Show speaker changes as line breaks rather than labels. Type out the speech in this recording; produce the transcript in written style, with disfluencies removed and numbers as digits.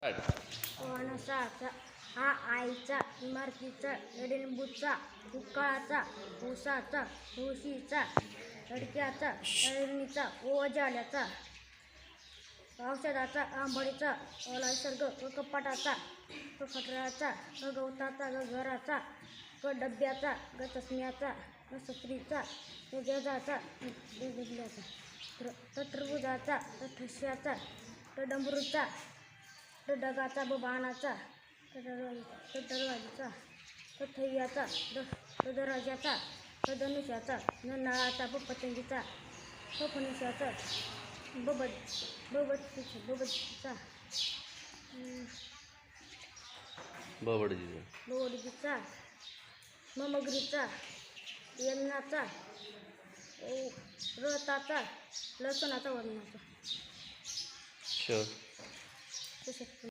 फणसाचा, आईचा, इमारतीचा, कडुलिंबाचा, उकाळाचा, ऊसाचा, तुळशीचा, अडक्याचा, तळणीचा, ओझाल्याचा, औषधाचा, आंबोळीचा, निसर्ग, कपाटाचा, खटराचा, गवताचा, घराचा, डब्याचा, चष्म्याचा, सत्रीचा, गजाचा, गजल्याचा, टरबुजाचा, ठश्याचा, डमरूचा, डगाचा, बाणाचा, दरवाजाचा, थैयाचा, दराजाचा, धनुष्याचा, नळाचा, पतंगीचा, फणसाचा, बबडीचा, बवडगीचा, मगरीचा, यमनाचा, रताचा, लसणाचा, वरणाचा.